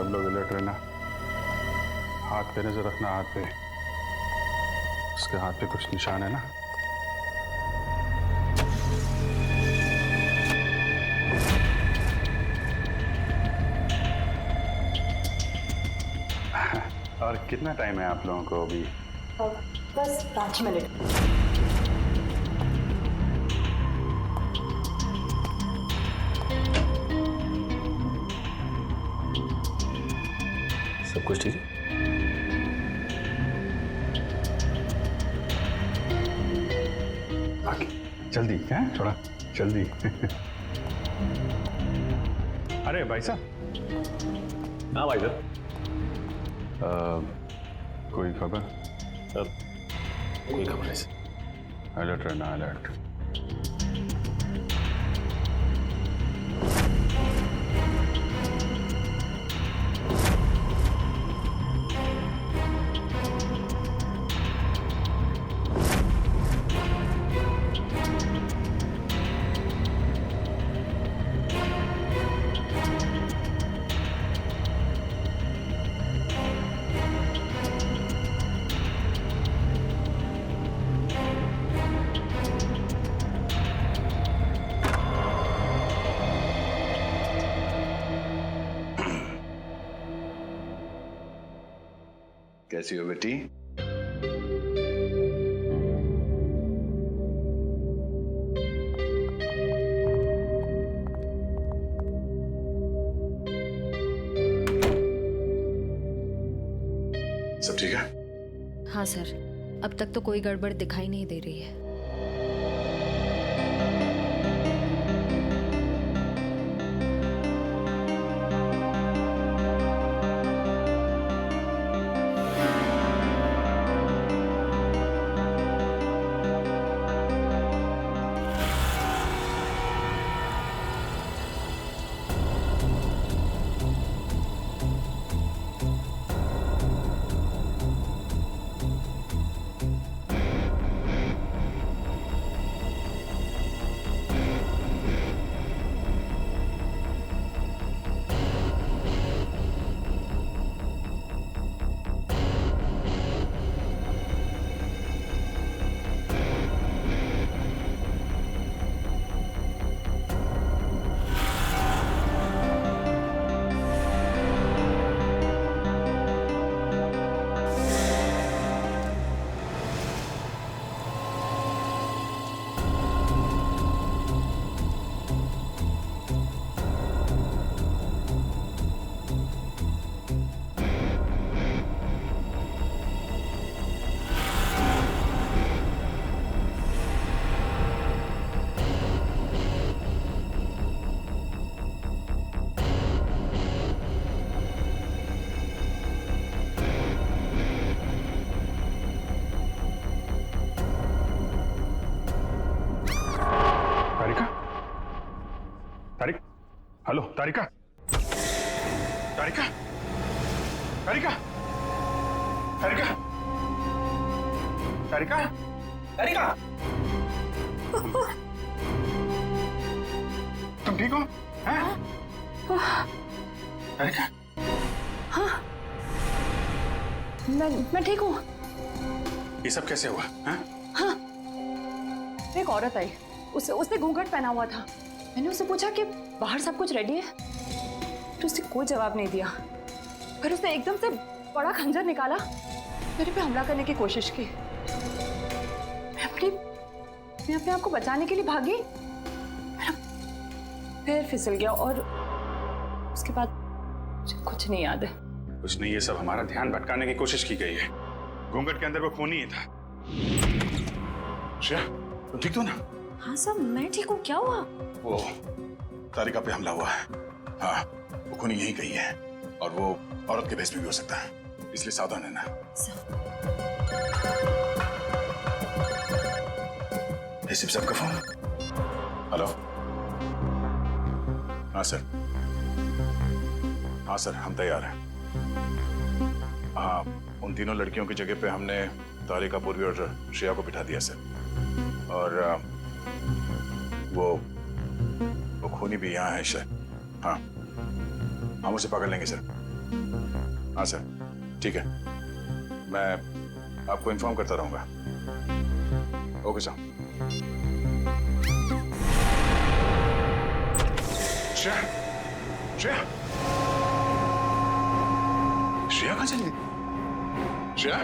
सब लोग अलर्ट रहना। हाथ पे नजर रखना, हाथ पे। उसके हाथ पे कुछ निशान है ना? और कितना टाइम है आप लोगों को अभी? बस 5 मिनट। सब कुछ ठीक है? आगे जल्दी है, थोड़ा जल्दी। अरे भाई साहब। हाँ भाई साहब। कोई खबर? कोई खबर नहीं सर। अलर्ट रहना, अलर्ट। कैसी हो बेटी? सब ठीक है? हाँ सर, अब तक तो कोई गड़बड़ दिखाई नहीं दे रही है। तारिक, हेलो तारिका, तारिका, तारिका, तारिका, तारिका, तारिका, तुम ठीक हो? हैं? तारिका? हाँ, मैं ठीक हूँ। ये सब कैसे हुआ? हैं? हाँ, एक औरत आई, उसने घूंघट पहना हुआ था। मैंने उससे पूछा कि बाहर सब कुछ रेडी है, तो उसने कोई जवाब नहीं दिया। फिर उसने एकदम से बड़ा खंजर निकाला, मेरे पे हमला करने की कोशिश की। मैं अपने आप को बचाने के लिए भागी, पैर फिसल गया और उसके बाद मुझे कुछ नहीं याद है। कुछ नहीं, ये सब हमारा ध्यान भटकाने की कोशिश की गई है। घूंघट के अंदर वो खून ही था। श्रेया, तुम ठीक हो ना? हाँ सर, मैं ठीक हूँ। क्या हुआ? वो तारिका पे हमला हुआ है। हाँ, वो खूनी यही गई है और वो औरत के भेष में भी हो सकता है, इसलिए सावधान रहना। सिप साहब का फोन। हेलो। हाँ सर, हाँ सर, हम तैयार हैं। हाँ, उन तीनों लड़कियों की जगह पे हमने तारिका, पूर्वी और श्रेया को बिठा दिया सर। और वो खूनी भी यहाँ है सर। हाँ, हम उसे पकड़ लेंगे सर। हाँ सर, ठीक है, मैं आपको इन्फॉर्म करता रहूंगा। Okay sir. श्रेया, श्रेया, श्रेया कहाँ चली गई? श्रेया,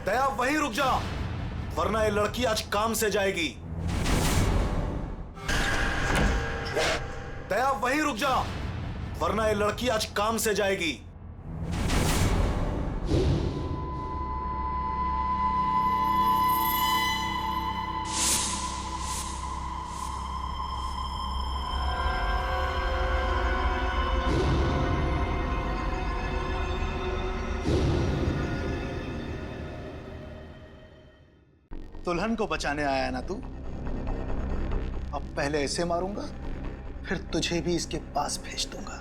दया वहीं रुक जा, वरना ये लड़की आज काम से जाएगी। दया वहीं रुक जा, वरना ये लड़की आज काम से जाएगी। दुल्हन को बचाने आया ना तू? अब पहले ऐसे मारूंगा, फिर तुझे भी इसके पास भेज दूंगा।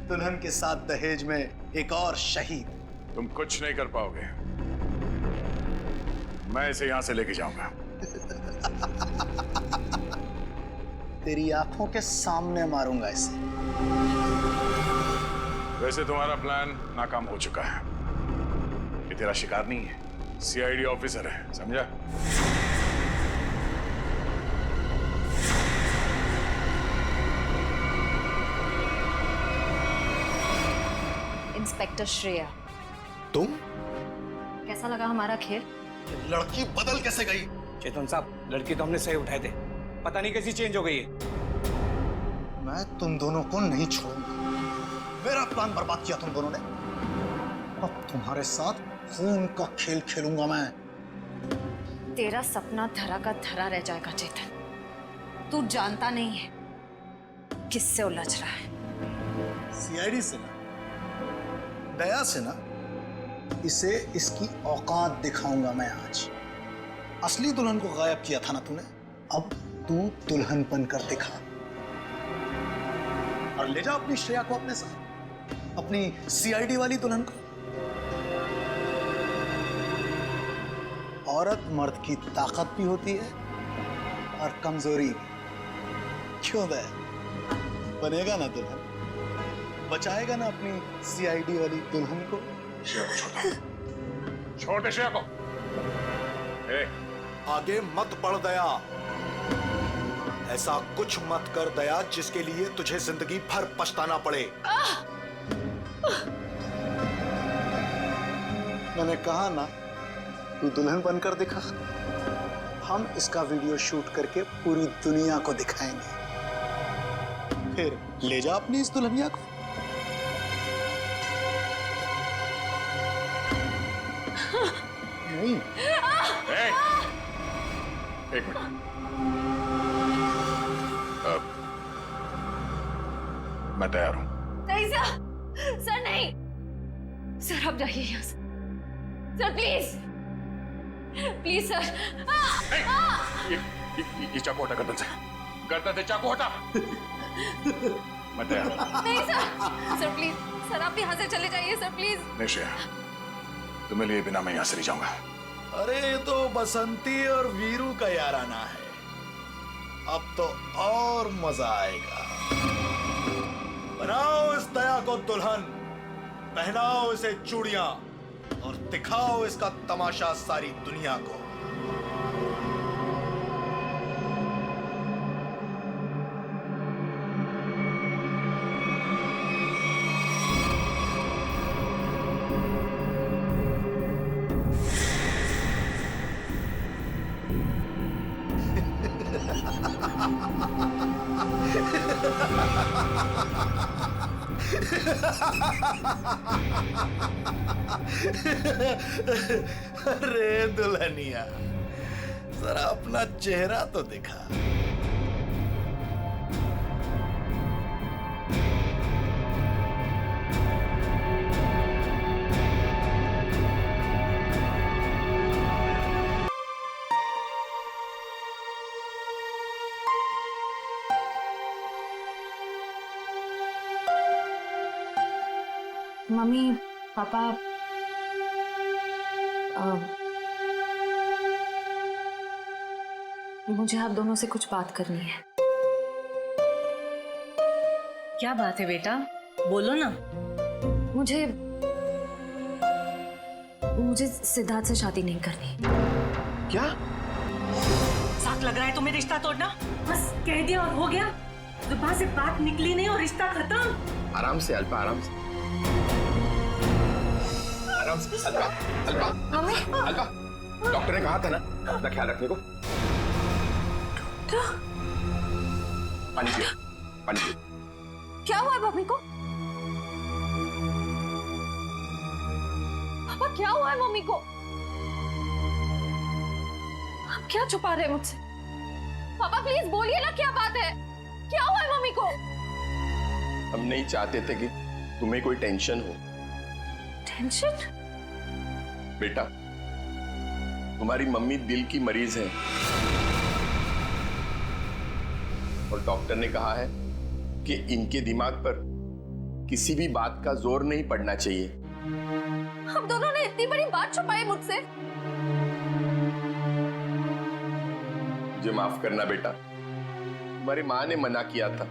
दुल्हन के साथ दहेज में एक और शहीद। तुम कुछ नहीं कर पाओगे, मैं इसे यहां से लेके जाऊंगा। तेरी आंखों के सामने मारूंगा इसे। वैसे तुम्हारा प्लान नाकाम हो चुका है। ये तेरा शिकार नहीं है, सीआईडी ऑफिसर है, समझा? इंस्पेक्टर श्रेया, तुम? कैसा लगा हमारा खेल? लड़की बदल कैसे गई? चेतन साहब, लड़की तो हमने सही उठाए थे, पता नहीं कैसी चेंज हो गई है। मैं तुम दोनों को नहीं छोड़ूंगा। मेरा प्लान बर्बाद किया तुम दोनों ने, अब तुम्हारे साथ खून का खेल खेलूंगा मैं। तेरा सपना धरा का धरा रह जाएगा चेतन। तू जानता नहीं है किससे उलझ रहा है। सीआईडी से ना, दया से ना, इसे इसकी औकात दिखाऊंगा मैं आज। असली दुल्हन को गायब किया था ना तूने, अब तू दुल्हन बनकर दिखा और ले जा अपनी श्रेया को अपने साथ, अपनी सीआईडी वाली दुल्हन को। औरत मर्द की ताकत भी होती है और कमजोरी भी। क्यों दया? बनेगा ना दुल्हन? बचाएगा ना अपनी सीआईडी वाली दुल्हन को? छोटे श्रेया को। आगे मत बढ़ दया, ऐसा कुछ मत कर दया जिसके लिए तुझे जिंदगी भर पछताना पड़े। मैंने कहा ना, तू दुल्हन बनकर दिखा। हम इसका वीडियो शूट करके पूरी दुनिया को दिखाएंगे, फिर ले जा अपनी इस दुल्हनिया को। नहीं। ए, एक मिनट। मैं तैयार हूं। नहीं सर नहीं सर, आप जाइए यहाँ से सर, प्लीज प्लीज सर। ये चाकू हटा गर्दन से, गर्दन से चाकू हटा। मैं तैयार हूं। नहीं सर प्लीज सर, आप यहाँ से चले जाइए सर, प्लीज। नहीं श्रेया, तुम्हें लिए बिना मैं यहां से नहीं जाऊंगा। अरे ये तो बसंती और वीरू का याराना है, अब तो और मजा आएगा। बनाओ इस दया को दुल्हन, पहनाओ इसे चूड़ियां और दिखाओ इसका तमाशा सारी दुनिया को। अरे दुल्हनिया, जरा अपना चेहरा तो दिखा। मम्मी पापा, मुझे आप दोनों से कुछ बात करनी है। क्या बात है बेटा, बोलो ना। मुझे सिद्धार्थ से शादी नहीं करनी। क्या? साथ लग रहा है तुम्हें रिश्ता तोड़ना? बस कह दिया और हो गया, जुबान से बात निकली नहीं और रिश्ता खत्म। आराम से अल्पा, आराम से, आराम से। अल्पा, अल्पा, मम्मी, अल्पा, डॉक्टर ने कहा था ना अपना ख्याल रखने को। पानी पियो, पानी पियो। क्या हुआ है मम्मी को? पापा क्या हुआ है मम्मी को? आप क्या छुपा रहे हैं मुझसे? पापा प्लीज बोलिए ना, क्या बात है? क्या हुआ है मम्मी को? हम नहीं चाहते थे कि तुम्हें कोई टेंशन हो। टेंशन? बेटा, तुम्हारी मम्मी दिल की मरीज है और डॉक्टर ने कहा है कि इनके दिमाग पर किसी भी बात का जोर नहीं पड़ना चाहिए। हम दोनों ने इतनी बड़ी बात छुपाई मुझसे। मुझे माफ करना बेटा, तुम्हारी माँ ने मना किया था।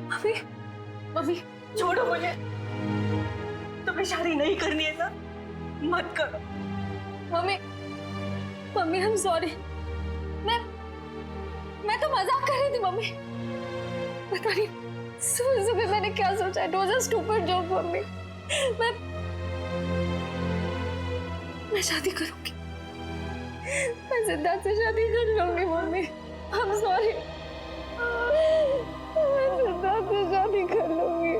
मम्मी, मम्मी छोड़ो मुझे, तुम्हें शादी नहीं करनी है ना, मत करो। Mummy, mummy I am sorry. मैं तो मजाक कर रही थी मम्मी। पता नहीं सुबह सुबह मैंने क्या सोचा। It was a stupid joke mummy. मैं शादी करूंगी, मैं सिद्धार्थ से शादी कर लूंगी मम्मी। आई एम सॉरी, मैं सिद्धार्थ से शादी कर लूंगी।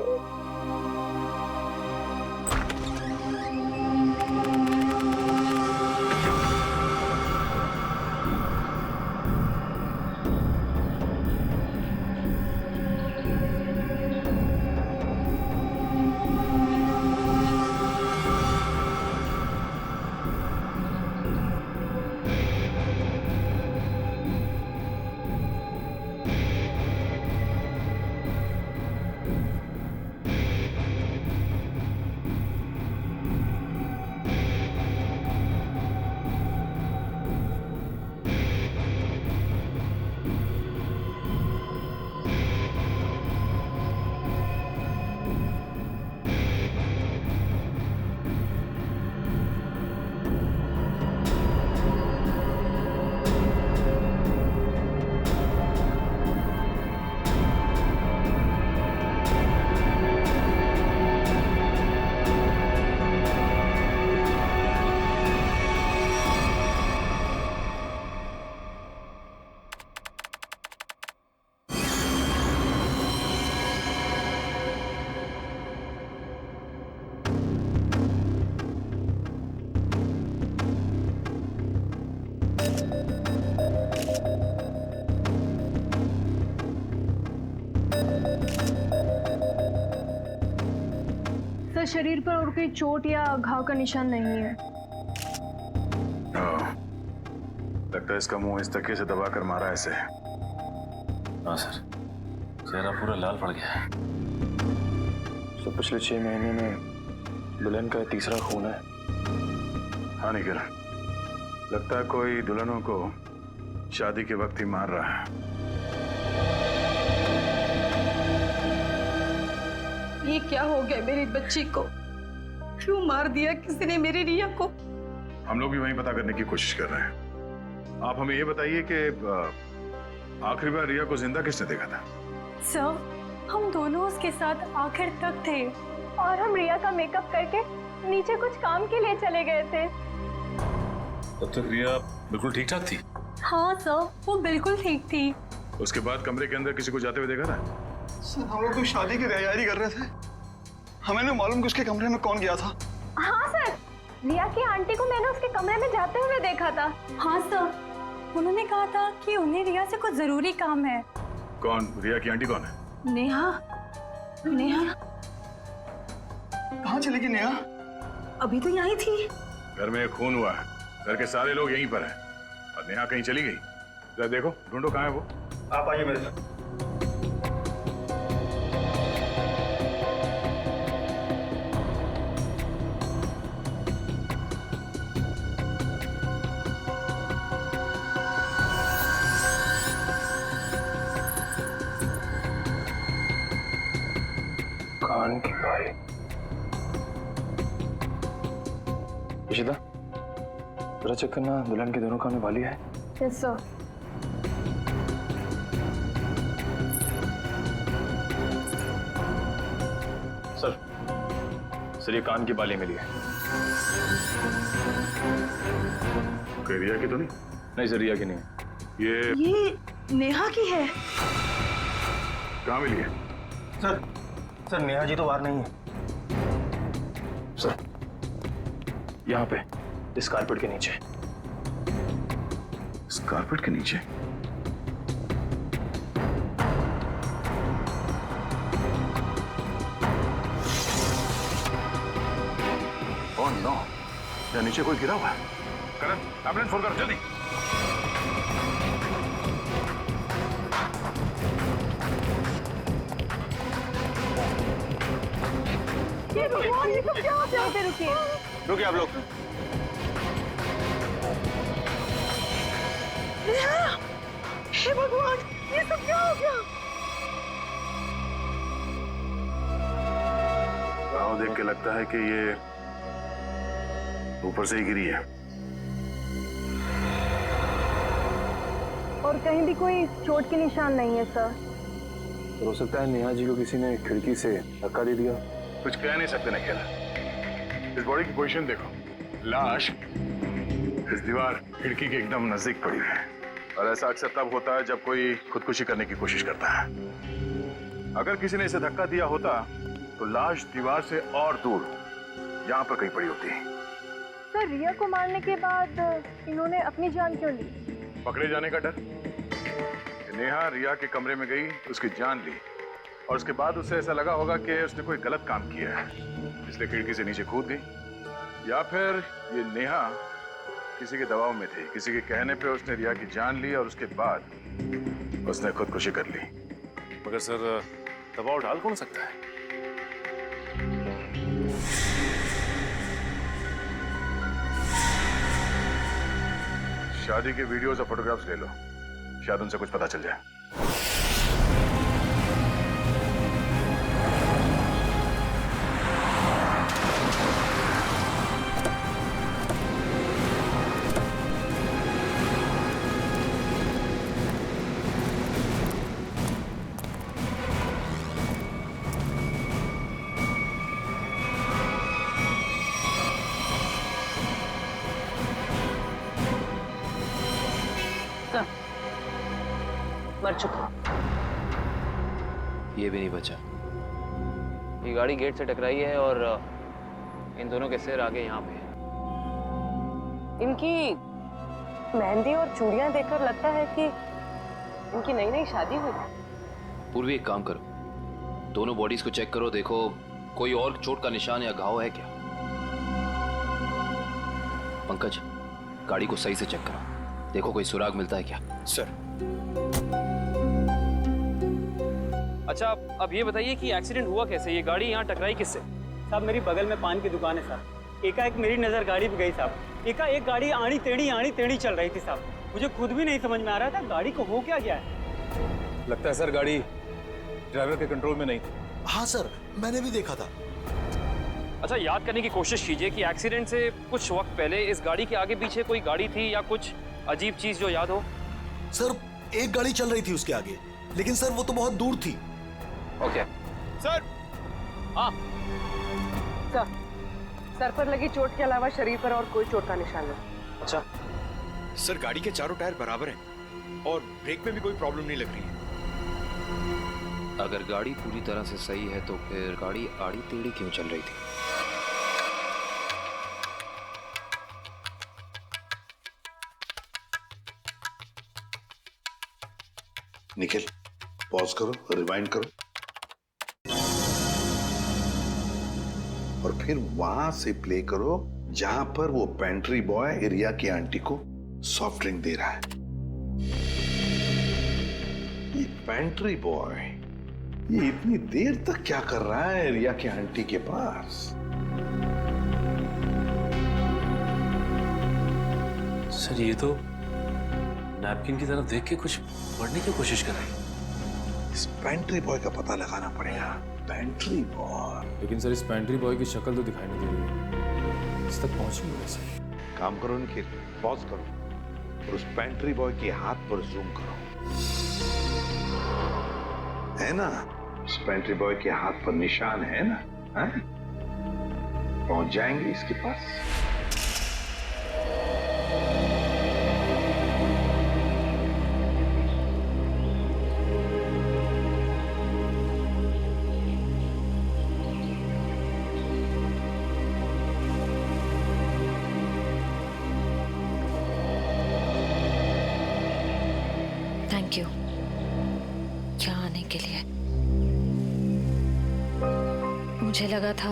शरीर पर और कोई चोट या घाव का निशान नहीं है। लगता है इसका मुंह इस तकिए से दबाकर मारा है इसे। हाँ सर, चेहरा पूरा लाल पड़ गया है। तो पिछले 6 महीने में दुल्हन का तीसरा खून है। हाँ निखिल, लगता है कोई दुल्हनों को शादी के वक्त ही मार रहा है। ये क्या हो गया मेरी बच्ची को? क्यों मार दिया किसी ने मेरी रिया को? हम लोग भी वही पता करने की कोशिश कर रहे हैं। आप हमें ये बताइए कि आखिरी बार रिया को जिंदा किसने देखा था? सर, हम दोनों उसके साथ आखिर तक थे और हम रिया का मेकअप करके नीचे कुछ काम के लिए चले गए थे। तब तक रिया बिल्कुल ठीक ठाक थी। हाँ सर, वो बिल्कुल ठीक थी। उसके बाद कमरे के अंदर किसी को जाते हुए देखा था? सर, हम लोग तो शादी की तैयारी कर रहे थे। हमें नहीं मालूम कि उसके कमरे में कौन गया था। हाँ सर, रिया की आंटी को मैंने उसके कमरे में जाते हुए देखा था। हाँ सर, उन्होंने कहा था कि उन्हें रिया से कुछ जरूरी काम है। कौन? रिया की आंटी कौन है? नेहा। नेहा कहाँ चली गई नेहा? अभी तो यहीं थी। घर में खून हुआ है, घर के सारे लोग यहीं पर हैं और नेहा कहीं चली गई। जरा देखो, ढूंढो कहाँ है वो। आप आइए मेरे साथ। कान की बाली। इशिता, जरा चेक करना दुल्हन के दोनों कान में बाली है। Yes sir. सर ये कान की बाली मिली है। कोई रिया की तो नहीं? नहीं सर, रिया की नहीं है। ये नेहा की है। कहाँ मिली है? सर नेहा जी तो बाहर नहीं है। सर यहाँ पे इस कारपेट के नीचे। इस कारपेट के नीचे? ओह नो, या नीचे कोई गिरा हुआ है। करण, एम्बुलेंस फोन कर जल्दी। ये सब क्या होता है? रुकिए। रुकिए आप लोग। हे भगवान, ये सब क्या हो गया? गाँव देख के लगता है कि ये ऊपर से ही गिरी है। और कहीं भी कोई चोट के निशान नहीं है सर। तो हो सकता है नेहा जी को किसी ने खिड़की से धक्का दे दिया। कुछ कह नहीं सकते निखिल। इस बॉडी की पोजीशन देखो, लाश इस दीवार खिड़की के एकदम नजदीक पड़ी है और ऐसा अक्सर तब होता है जब कोई खुदकुशी करने की कोशिश करता है। अगर किसी ने इसे धक्का दिया होता तो लाश दीवार से और दूर यहाँ पर कहीं पड़ी होती। सर, रिया को मारने के बाद इन्होंने अपनी जान क्यों ली? पकड़े जाने का डर। नेहा रिया के कमरे में गई, उसकी जान ली और उसके बाद उसे ऐसा लगा होगा कि उसने कोई गलत काम किया है, इसलिए खिड़की से नीचे कूद गई। या फिर ये नेहा किसी के दबाव में थी, किसी के कहने पे उसने रिया की जान ली और उसके बाद उसने खुदकुशी कर ली। मगर सर, दबाव डाल कौन सकता है? शादी के वीडियोस और फोटोग्राफ्स ले लो, शायद उनसे कुछ पता चल जाए। मर चुका। ये भी नहीं बचा। ये गाड़ी गेट से टकराई है और इन दोनों के सिर आगे यहाँ पे है। इनकी मेहंदी और चूड़ियां देखकर लगता है कि इनकी नई नई शादी हुई। पूर्वी, एक काम करो, दोनों बॉडीज को चेक करो, देखो कोई और चोट का निशान या घाव है क्या? पंकज, गाड़ी को सही से चेक करो, देखो कोई सुराग मिलता है क्या। सर। अच्छा, अब ये बताइए कि एक्सीडेंट हुआ कैसे? ये गाड़ी यहाँ टकराई किससे? साहब मेरी बगल में पान की दुकान है साहब। एकाएक मेरी नज़र गाड़ी पे गई साहब। एकाएक गाड़ी आड़ी टेढ़ी चल रही थी साहब। मुझे खुद भी नहीं समझ में आ रहा था गाड़ी को हो क्या गया है। लगता है सर गाड़ी ड्राइवर के कंट्रोल में नहीं थी। हाँ सर, मैंने भी देखा था। अच्छा, याद करने की कोशिश कीजिए कि एक्सीडेंट से कुछ वक्त पहले इस गाड़ी के आगे पीछे कोई गाड़ी थी या कुछ अजीब चीज जो याद हो। सर, एक गाड़ी चल रही थी उसके आगे, लेकिन सर वो तो बहुत दूर थी। Okay sir. हाँ सर पर लगी चोट के अलावा शरीर पर और कोई चोट का निशान नहीं। अच्छा सर, गाड़ी के चारों टायर बराबर हैं और ब्रेक में भी कोई प्रॉब्लम नहीं लग रही है। अगर गाड़ी पूरी तरह से सही है तो फिर गाड़ी आड़ी टेढ़ी क्यों चल रही थी? निखिल, पॉज करो, रिवाइंड करो और फिर वहां से प्ले करो जहां पर वो पेंट्री बॉय रिया की आंटी को सॉफ्ट ड्रिंक दे रहा है। ये पेंट्री बॉय ये इतनी देर तक क्या कर रहा है रिया की आंटी के पास? सर, ये तो नैपकिन की तरफ देख के कुछ पढ़ने की कोशिश कर रही है। इस पेंट्री बॉय का पता लगाना पड़ेगा। Pantry boy. लेकिन सर, इस पेंट्री बॉय की शक्ल तो दिखाई नहीं दे रही है। इस तक पहुंचेंगे कैसे? काम करो निखिल, पॉज करो और उस पेंट्री बॉय के हाथ पर जूम करो। है ना, उस पेंट्री बॉय के हाथ पर निशान है ना? है? पहुंच जाएंगे इसके पास। थैंक यू यहाँ आने के लिए। मुझे लगा था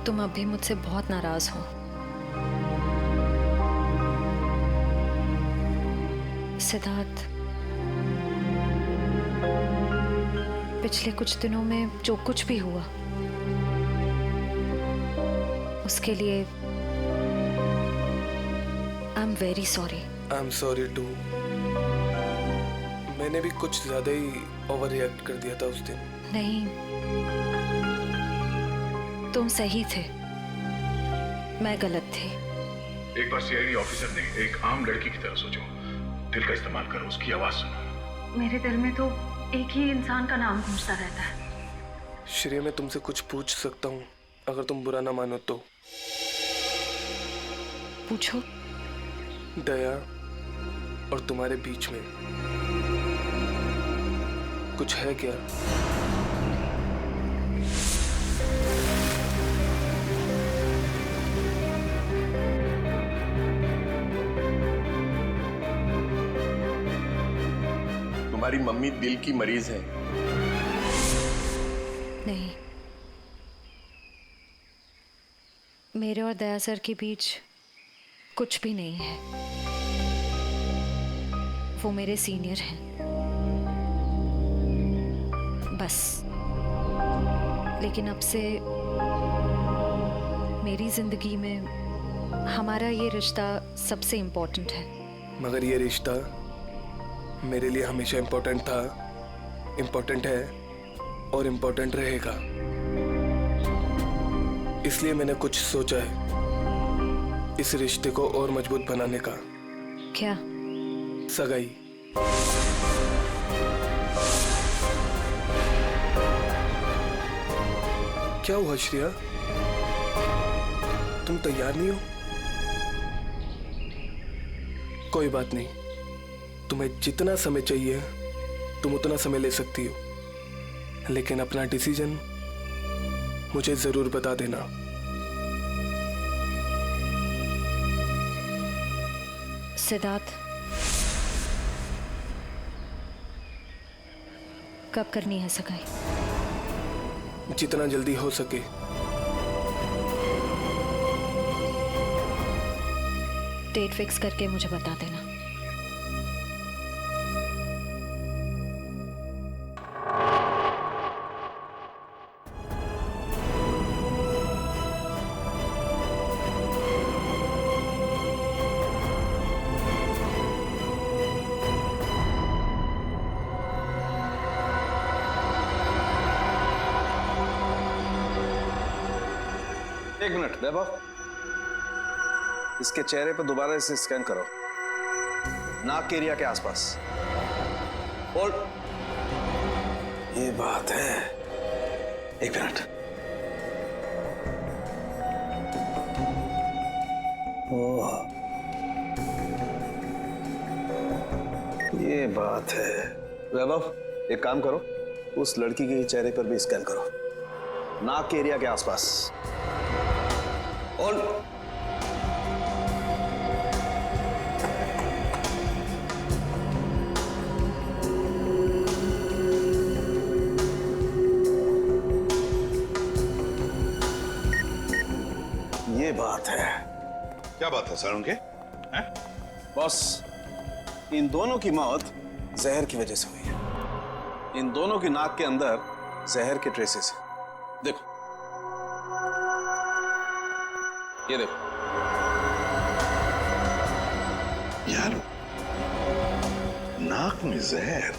तुम अब भी मुझसे बहुत नाराज हो। सिद्धार्थ, पिछले कुछ दिनों में जो कुछ भी हुआ उसके लिए I am very sorry. I am sorry too. मैंने भी कुछ ज्यादा ही ओवर रिएक्ट कर दिया था उस दिन। नहीं, तुम सही थे, मैं गलत थी। एक बार सीआईडी ऑफिसर ने एक आम लड़की की तरह सोचो, दिल का इस्तेमाल करो, उसकी आवाज सुनो। मेरे दिल में तो एक ही इंसान का नाम गूंजता रहता है। श्रेया, मैं तुमसे कुछ पूछ सकता हूँ अगर तुम बुरा ना मानो तो? पूछो। दया और तुम्हारे बीच में कुछ है क्या? तुम्हारी मम्मी दिल की मरीज है। नहीं, मेरे और दया सर के बीच कुछ भी नहीं है। वो मेरे सीनियर हैं, बस। लेकिन अब से मेरी जिंदगी में हमारा ये रिश्ता सबसे इम्पोर्टेंट है। मगर ये रिश्ता मेरे लिए हमेशा इम्पोर्टेंट था, इम्पोर्टेंट है और इम्पोर्टेंट रहेगा। इसलिए मैंने कुछ सोचा है इस रिश्ते को और मजबूत बनाने का। क्या? सगाई। क्या हुआ श्रेया, तुम तैयार नहीं हो? कोई बात नहीं, तुम्हें जितना समय चाहिए तुम उतना समय ले सकती हो, लेकिन अपना डिसीजन मुझे जरूर बता देना। सिद्धार्थ, कब करनी है सगाई? जितना जल्दी हो सके। डेट फिक्स करके मुझे बता देना। एक मिनट वैभव, इसके चेहरे पर दोबारा इसे स्कैन करो, नाक के एरिया के आसपास। होल्ड। ये बात है, एक मिनट। ओह, ये बात है। वैभव, एक काम करो, उस लड़की के चेहरे पर भी स्कैन करो, नाक के एरिया के आसपास। होल्ड। ये बात है। क्या बात है सर उनके? बॉस, इन दोनों की मौत जहर की वजह से हुई है। इन दोनों की नाक के अंदर जहर के ट्रेसेस हैं। देखो, ये देखो। यार, नाक में जहर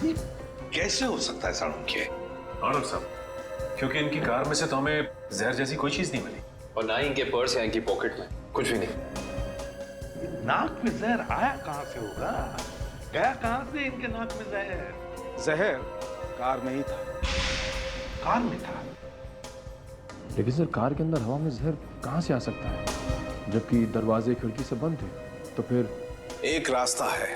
ये कैसे हो सकता है सर उनके? आनंद साहब, क्योंकि इनकी कार में से तो हमें जहर जैसी कोई चीज नहीं मिली, और ना ही इनके पर्स या इनकी पॉकेट में कुछ भी नहीं। नाक में जहर आया कहां से होगा? गया कहां से इनके नाक में जहर? जहर कार में ही था। कार में था? लेकिन सर, कार के अंदर हवा में जहर कहां से आ सकता है, जबकि दरवाजे खिड़की से बंद थे? तो फिर एक रास्ता है।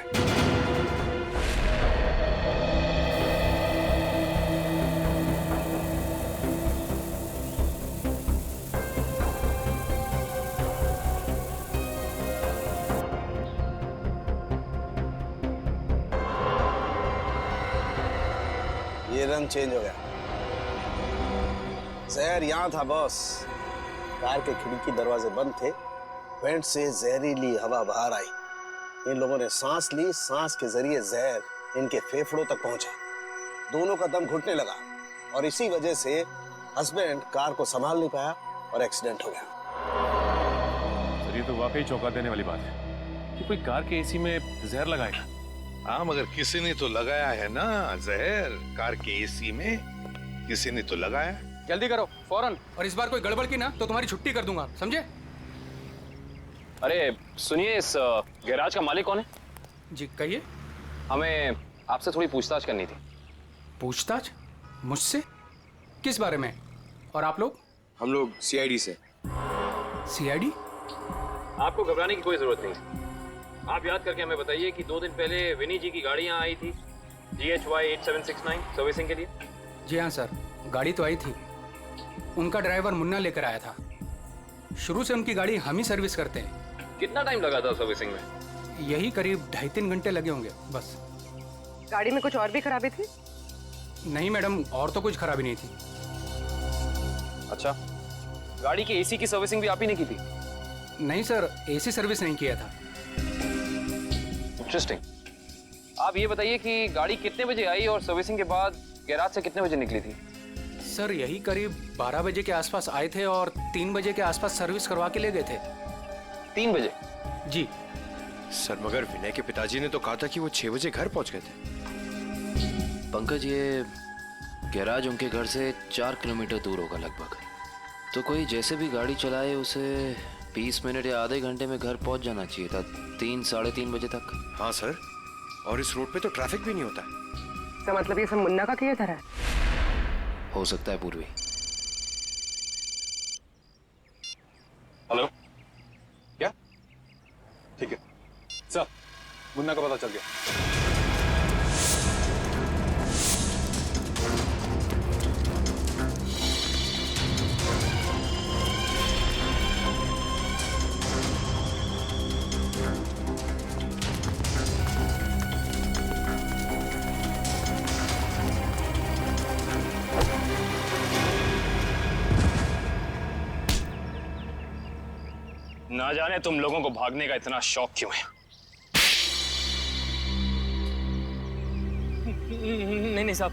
ये रंग चेंज हो गया। जहर यहां था बॉस। कार के खिड़की दरवाजे बंद थे, वेंट से जहरीली हवा बाहर आई। इन लोगों ने सांस ली, सांस के जरिए जहर इनके फेफड़ों तक पहुंचा। दोनों का दम घुटने लगा और इसी वजह से हस्बैंड कार को संभाल नहीं पाया और एक्सीडेंट हो गया। सर, ये तो वाकई चौंका देने वाली बात है कि कोई कार के एसी में जहर लगाएगा। हाँ, मगर किसी ने तो लगाया है ना जहर। कार के एसी में किसी ने तो लगाया। जल्दी करो, फौरन। और इस बार कोई गड़बड़ की ना तो तुम्हारी छुट्टी कर दूंगा, समझे? अरे सुनिए, इस गैराज का मालिक कौन है? जी कहिए। हमें आपसे थोड़ी पूछताछ करनी थी। पूछताछ? मुझसे? किस बारे में? और आप लोग? हम लोग सीआईडी से। सीआईडी? आपको घबराने की कोई जरूरत नहीं। आप याद करके हमें बताइए कि 2 दिन पहले विनी जी की गाड़ी यहाँ आई थी GHY 8769 सर्विसिंग के लिए। जी हाँ सर, गाड़ी तो आई थी। उनका ड्राइवर मुन्ना लेकर आया था। शुरू से उनकी गाड़ी हम ही सर्विस करते हैं। कितना टाइम लगा था सर्विसिंग में? यही करीब 2.5-3 घंटे लगे होंगे बस। गाड़ी में कुछ और भी खराबी थी? नहीं मैडम, और तो कुछ खराबी नहीं थी। अच्छा, गाड़ी की एसी की सर्विसिंग भी आप ही ने की थी? नहीं सर, एसी सर्विस नहीं किया था। इंटरेस्टिंग। आप ये बताइए कि गाड़ी कितने बजे आई और सर्विसिंग के बाद गैराज से कितने बजे निकली थी? सर यही करीब 12 बजे के आसपास आए थे और 3 बजे के आसपास सर्विस करवा के ले गए थे। 3 बजे? जी सर, मगर विनय के पिताजी ने तो कहा था कि वो 6 बजे घर पहुंच गए थे। पंकज, ये गैराज उनके घर से 4 किलोमीटर दूर होगा लगभग। तो कोई जैसे भी गाड़ी चलाए उसे 20 मिनट या आधे घंटे में घर पहुंच जाना चाहिए था, 3-3:30 बजे तक। हाँ सर, और इस रोड पे तो ट्रैफिक भी नहीं होता। तो मतलब ये सब मुन्ना का किया था? हो सकता है पूर्वी। हेलो, क्या? ठीक है सर, मुन्ना का पता चल गया। ना जाने तुम लोगों को भागने का इतना शौक क्यों है। नहीं साहब,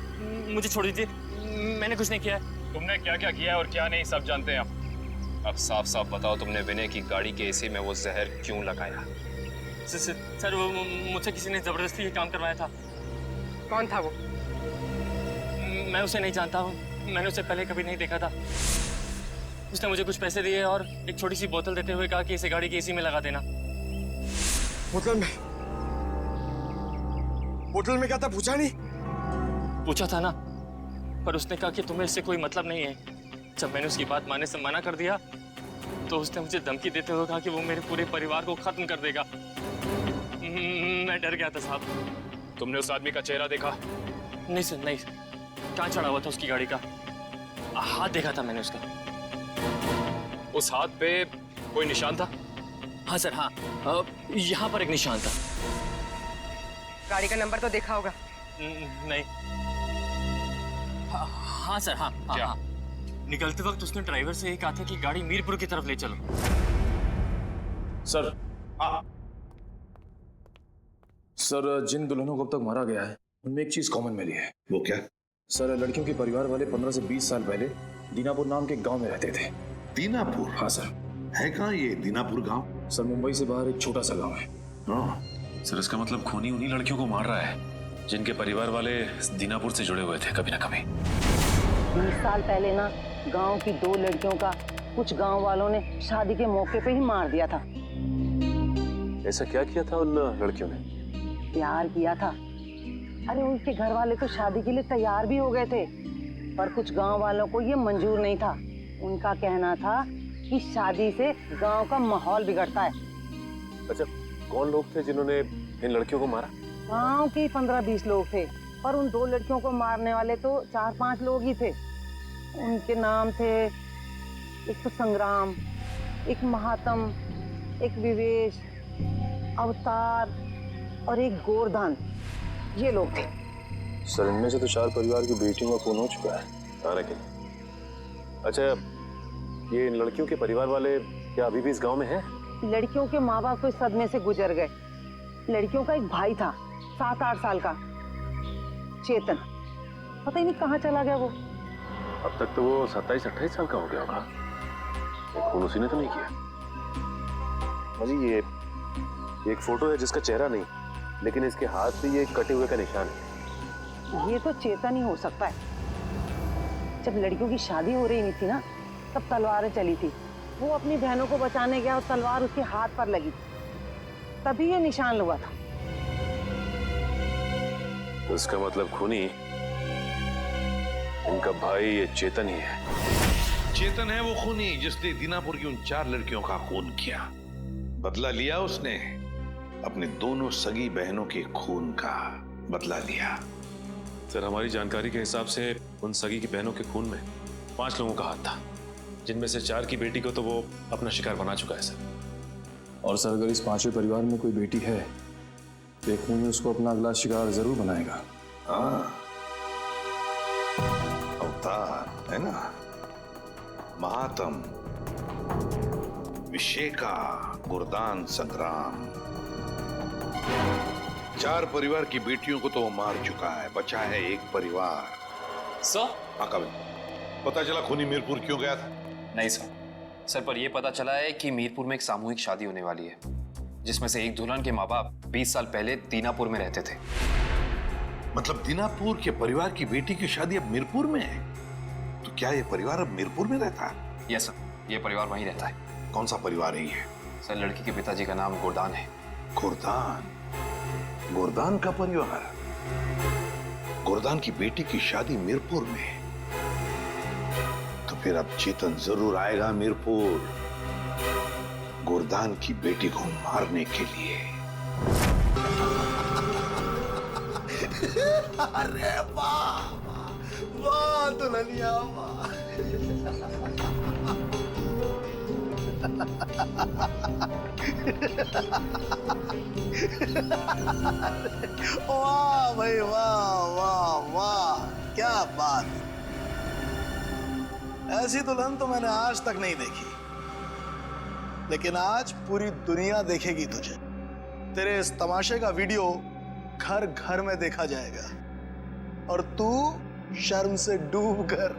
मुझे छोड़ दीजिए, मैंने कुछ नहीं किया है। तुमने क्या क्या किया है और क्या नहीं सब जानते हैं हम। अब साफ साफ बताओ, तुमने विनय की गाड़ी के एसी में वो जहर क्यों लगाया? सर वो मुझसे किसी ने जबरदस्ती ये काम करवाया था। कौन था वो? मैं उसे नहीं जानता हूँ, मैंने उसे पहले कभी नहीं देखा था। उसने मुझे कुछ पैसे दिए और एक छोटी सी बोतल देते हुए कहा कि इसे गाड़ी की एसी में लगा देना। बोतल में क्या था पूछा नहीं? पूछा था ना, पर उसने कहा कि तुम्हें इससे कोई मतलब नहीं है। जब मैंने उसकी बात मानने से मना कर दिया तो उसने मुझे धमकी देते हुए कहा कि वो मेरे पूरे परिवार को खत्म कर देगा। मैं डर गया था साहब। तुमने उस आदमी का चेहरा देखा? नहीं सर, नहीं। कहाँ चढ़ा हुआ था उसकी गाड़ी का? हाथ देखा था मैंने उसका। उस हाथ पे कोई निशान था? हाँ सर, हाँ, यहाँ पर एक निशान था। गाड़ी का नंबर तो देखा होगा? नहीं। हाँ सर, हाँ, क्या? हाँ। निकलते वक्त उसने ड्राइवर से ये कहा था कि गाड़ी मीरपुर की तरफ ले चलो। सर, सर जिन दुल्हनों को अब तक मारा गया है उनमें एक चीज कॉमन मिली है। वो क्या? सर, लड़कियों के परिवार वाले 15 से 20 साल पहले दीनापुर नाम के गांव में रहते थे। दीनापुर? हाँ सर। है कहाँ ये दीनापुर गांव? सर, मुंबई से बाहर एक छोटा सा गांव है। सर, इसका मतलब खूनी उन्हीं लड़कियों को मार रहा है जिनके परिवार वाले दीनापुर से जुड़े हुए थे कभी ना कभी। 20 साल पहले ना गांव की 2 लड़कियों का कुछ गांव वालों ने शादी के मौके पे ही मार दिया था। ऐसा क्या किया था उन लड़कियों ने? प्यार किया था। अरे उनके घर वाले तो शादी के लिए तैयार भी हो गए थे, पर कुछ गांव वालों को ये मंजूर नहीं था। उनका कहना था कि शादी से गांव का माहौल बिगड़ता है। अच्छा, कौन लोग थे जिन्होंने इन लड़कियों को मारा? गांव के 15-20 लोग थे, पर उन 2 लड़कियों को मारने वाले तो 4-5 लोग ही थे। उनके नाम थे, एक तो संग्राम, एक महात्म, एक विवेश, अवतार और एक गोरधान। ये लोग थे। सर, इनमें से तो 4 परिवार की बेटियों का खून हो चुका है। अच्छा, ये इन लड़कियों के परिवार वाले क्या अभी भी इस गांव में हैं? लड़कियों के माँ बाप तो इस सदमे से गुजर गए। लड़कियों का एक भाई था 7-8 साल का, चेतन। पता ही नहीं कहाँ चला गया वो। अब तक तो वो 27-28 साल का हो गया होगा। खून उसी ने तो नहीं किया। अजी, ये एक फोटो है जिसका चेहरा नहीं, लेकिन इसके हाथ पे ये कटे हुए का निशान है। ये तो चेतन ही हो सकता है। जब लड़कियों की शादी हो रही नहीं थी ना, तब तलवारें चली थी। वो अपनी बहनों को बचाने गया और तलवार उसके हाथ पर लगी, तभी ये निशान हुआ था। तो इसका मतलब खूनी इनका भाई ये चेतन ही है। चेतन है वो खूनी जिसने दीनापुर की उन 4 लड़कियों का खून किया। बदला लिया उसने, अपने दोनों सगी बहनों के खून का बदला लिया। सर, हमारी जानकारी के हिसाब से उन सगी की बहनों के खून में 5 लोगों का हाथ था, जिनमें से 4 की बेटी को तो वो अपना शिकार बना चुका है सर। और सर, अगर इस 5वें परिवार में कोई बेटी है तो एक खूनी उसको अपना अगला शिकार जरूर बनाएगा। हाँ, अवतार है ना, महात्म, विशेका, गुरदान, संग्राम। 4 परिवार की बेटियों को तो वो मार चुका है, बचा है एक परिवार। सर? हाँ, कब पता चला खूनी मीरपुर क्यों गया था? नहीं सर, पर यह पता चला है कि मीरपुर में एक सामूहिक शादी होने वाली है, जिसमें से एक दुल्हन के माँ बाप 20 साल पहले दीनापुर में रहते थे। मतलब दीनापुर के परिवार की बेटी की शादी अब मीरपुर में है? तो क्या ये परिवार अब मीरपुर में रहता है? यस सर, ये परिवार वहीं रहता है। कौन सा परिवार है ये? सर, लड़की के पिताजी का नाम गोरदान है। गोरदान? गोरदान का परिवार? गोरदान की बेटी की शादी मीरपुर में? तो फिर अब चेतन जरूर आएगा मीरपुर, गोरदान की बेटी को मारने के लिए। अरे वाह वाह दुल्हनिया वाह। वाह भाई वाह वाह वाह, क्या बात। ऐसी दुल्हन तो मैंने आज तक नहीं देखी। लेकिन आज पूरी दुनिया देखेगी तुझे। तेरे इस तमाशे का वीडियो घर घर में देखा जाएगा और तू शर्म से डूब कर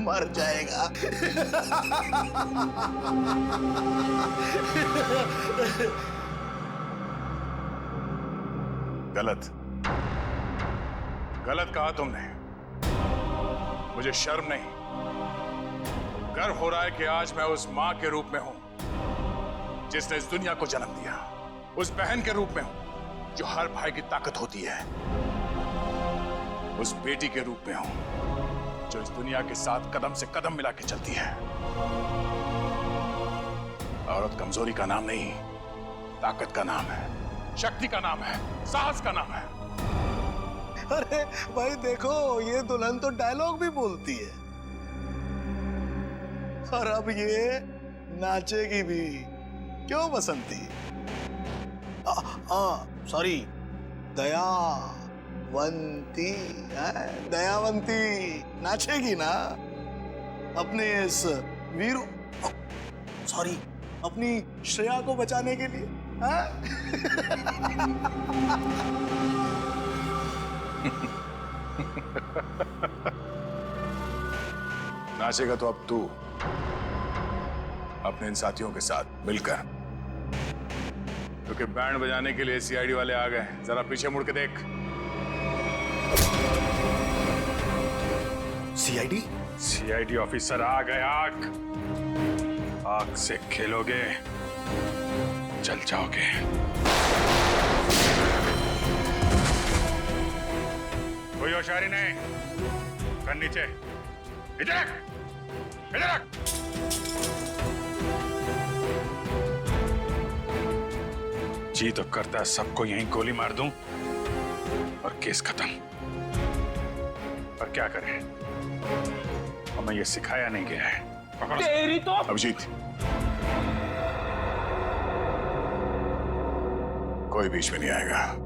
मर जाएगा। गलत गलत कहा तुमने। मुझे शर्म नहीं, गर्व हो रहा है कि आज मैं उस मां के रूप में हूं जिसने इस दुनिया को जन्म दिया, उस बहन के रूप में हूं जो हर भाई की ताकत होती है, उस बेटी के रूप में हूं जो इस दुनिया के साथ कदम से कदम मिला के चलती है। औरत कमजोरी का नाम नहीं, ताकत का नाम है, शक्ति का नाम है, साहस का नाम है। अरे भाई देखो, ये दुल्हन तो डायलॉग भी बोलती है और अब ये नाचेगी भी। क्यों बसंती? सॉरी, दयावंती है, दयावंती नाचेगी ना अपने इस वीर, सॉरी, अपनी श्रेया को बचाने के लिए। नाचेगा तो अब तू अपने इन साथियों के साथ मिलकर, क्योंकि बैंड बजाने के लिए सीआईडी वाले आ गए। जरा पीछे मुड़ के देख। सीआईडी? सीआईडी ऑफिसर आ गए। आग से खेलोगे, जल जाओगे। कोई होशियारी नहीं, कर नीचे, इधर रख, इधर रख। जी तो करता है सबको यहीं गोली मार दूं और केस खत्म, पर क्या करें, हमें ये सिखाया नहीं गया है। तेरी तो अभिजीत, कोई बीच में नहीं आएगा।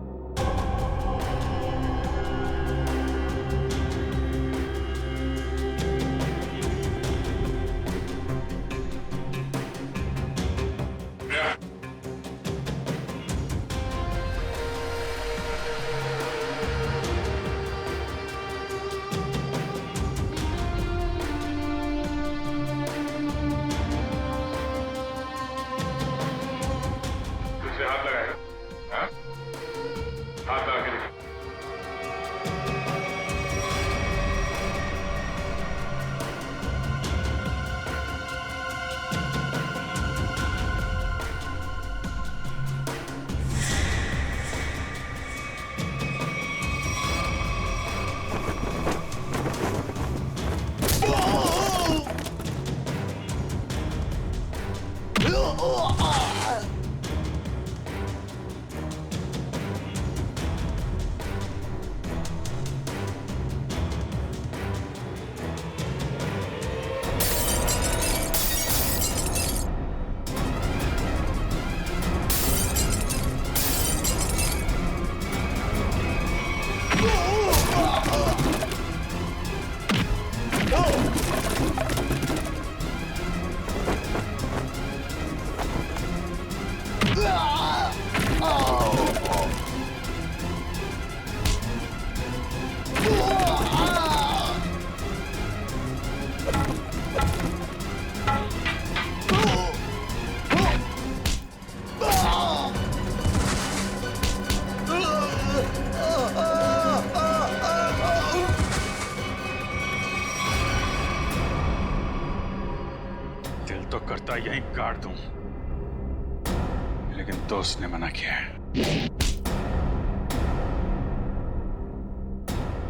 हाथ लगाएगा, हाँ? हाथ लगा के देखो। दिल तो करता यहीं काट दूं, लेकिन दोस्त ने मना किया है।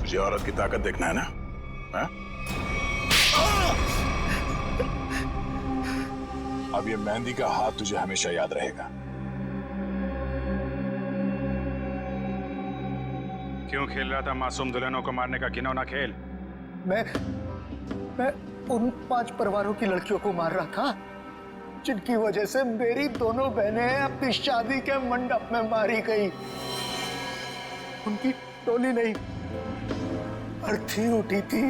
तुझे औरत की ताकत देखना है ना? हा? अब ये मेहंदी का हाथ तुझे हमेशा याद रहेगा। क्यों खेल रहा था मासूम दुल्हनों को मारने का घिनौना खेल? मैं उन 5 परिवारों की लड़कियों को मार रहा था जिनकी वजह से मेरी दोनों बहनें अपनी शादी के मंडप में मारी गई। उनकी टोली नहीं, अर्थी उठी थी,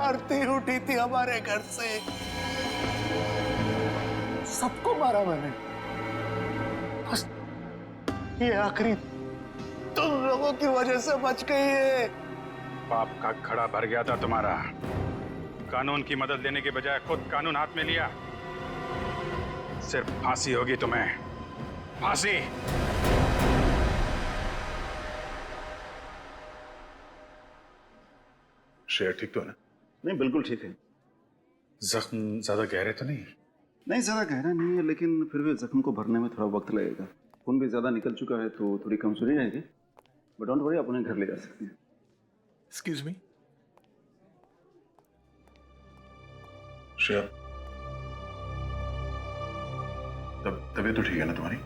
अर्थी उठी थी हमारे घर से। सबको मारा मैंने, बस ये आखिरी तुम लोगों की वजह से बच गई है। पाप का खड़ा भर गया था तुम्हारा। कानून की मदद लेने के बजाय खुद कानून हाथ में लिया। सिर्फ फांसी होगी तुम्हें, फांसी। शेर ठीक तो है ना? नहीं, बिल्कुल ठीक है। जख्म ज्यादा गहरे तो नहीं? नहीं, ज्यादा गहरा नहीं है, लेकिन फिर भी जख्म को भरने में थोड़ा वक्त लगेगा। खून भी ज्यादा निकल चुका है तो थोड़ी कमजोरी रहेगी, बट डोंट वरी, आप उन्हें घर ले जा सकते हैं। Excuse me. श्रेया, तबीयत तो ठीक है ना तुम्हारी?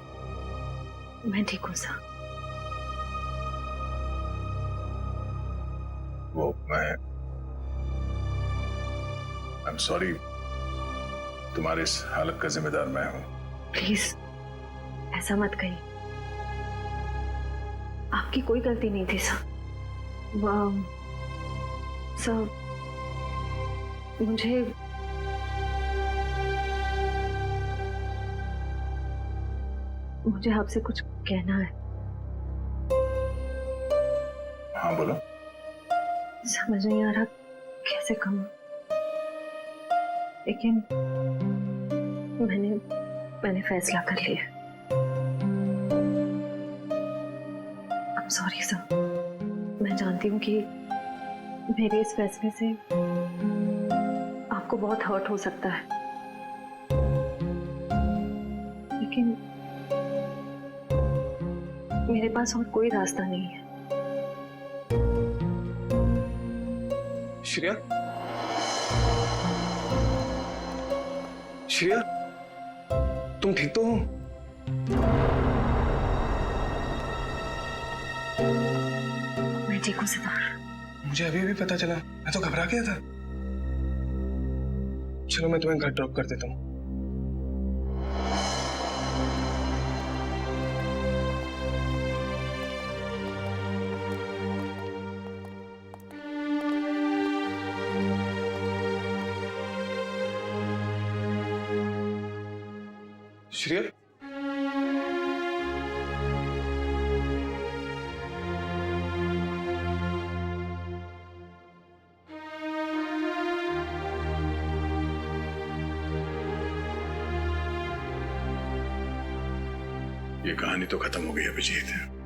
मैं ठीक हूँ सर। वो मैं I'm sorry, तुम्हारी इस हालत का जिम्मेदार मैं हूं। प्लीज ऐसा मत कहिए, आपकी कोई गलती नहीं थी सर। सर मुझे आपसे कुछ कहना है। हाँ बोलो। समझ नहीं आ रहा कैसे कहूँ, लेकिन मैंने फैसला कर लिया। I'm sorry सर, मैं जानती हूँ कि मेरे इस फैसले से आपको बहुत हर्ट हो सकता है, लेकिन मेरे पास और कोई रास्ता नहीं है। श्रेया, श्रेया, तुम ठीक तो हो? मैं ठीक हूँ सिद्धार्थ। मुझे अभी अभी पता चला, मैं तो घबरा गया था। चलो मैं तुम्हें घर ड्रॉप कर देता हूँ। श्रेया, ये कहानी तो खत्म हो गई अभिजीत।